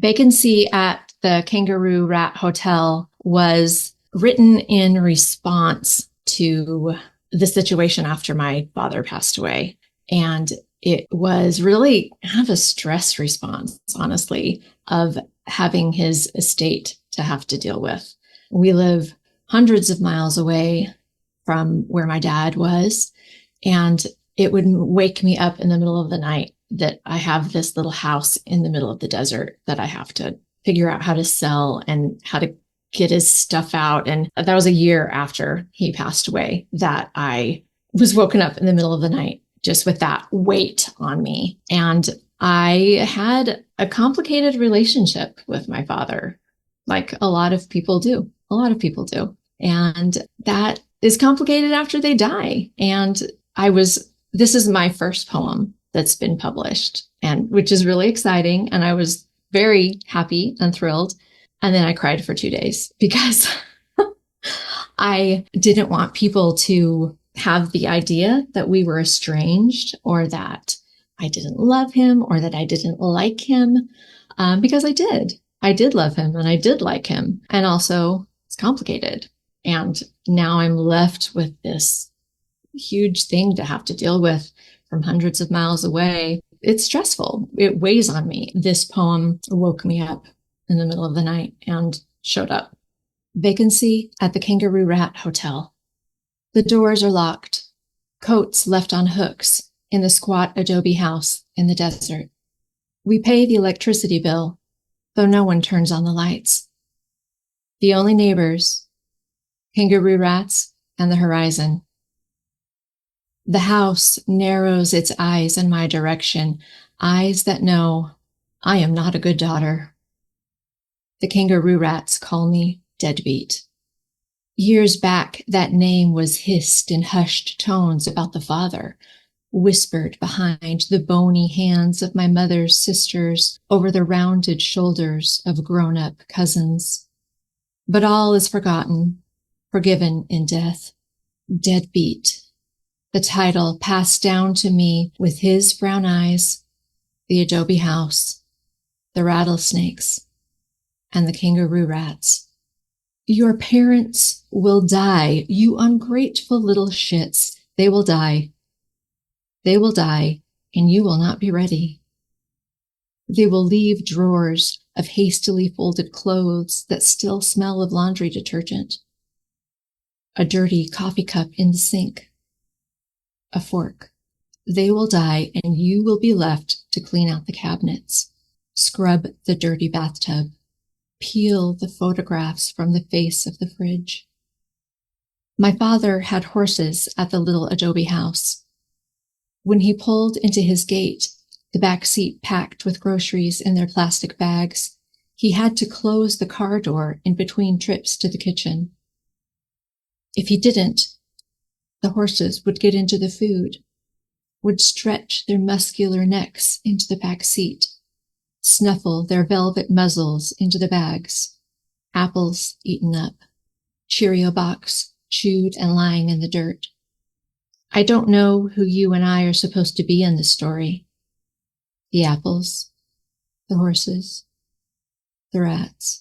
Vacancy at the Kangaroo Rat Hotel was written in response to the situation after my father passed away. And it was really kind of a stress response, honestly, of having his estate to have to deal with. We live hundreds of miles away from where my dad was, and it would wake me up in the middle of the night that I have this little house in the middle of the desert that I have to figure out how to sell and how to get his stuff out. And that was a year after he passed away that I was woken up in the middle of the night just with that weight on me. And I had a complicated relationship with my father, like a lot of people do. A lot of people do. And that is complicated after they die. And this is my first poem that's been published, and which is really exciting. And I was very happy and thrilled. And then I cried for 2 days because I didn't want people to have the idea that we were estranged or that I didn't love him or that I didn't like him, because I did. I did love him and I did like him. And also it's complicated. And now I'm left with this huge thing to have to deal with from hundreds of miles away. It's stressful. It weighs on me. This poem woke me up in the middle of the night and showed up. Vacancy at the Kangaroo Rat Hotel. The doors are locked, coats left on hooks in the squat adobe house in the desert. We pay the electricity bill, though no one turns on the lights. The only neighbors, kangaroo rats and the horizon. The house narrows its eyes in my direction, eyes that know I am not a good daughter. The kangaroo rats call me deadbeat. Years back, that name was hissed in hushed tones about the father, whispered behind the bony hands of my mother's sisters over the rounded shoulders of grown-up cousins. But all is forgotten, forgiven in death. Deadbeat. The title passed down to me with his brown eyes, the adobe house, the rattlesnakes, and the kangaroo rats. Your parents will die, you ungrateful little shits. They will die. They will die, and you will not be ready. They will leave drawers of hastily folded clothes that still smell of laundry detergent. A dirty coffee cup in the sink. A fork. They will die, and you will be left to clean out the cabinets, scrub the dirty bathtub, peel the photographs from the face of the fridge. My father had horses at the little adobe house. When he pulled into his gate, the back seat packed with groceries in their plastic bags, he had to close the car door in between trips to the kitchen. If he didn't, the horses would get into the food, would stretch their muscular necks into the back seat, snuffle their velvet muzzles into the bags, apples eaten up, Cheerio box chewed and lying in the dirt. I don't know who you and I are supposed to be in this story. The apples, the horses, the rats.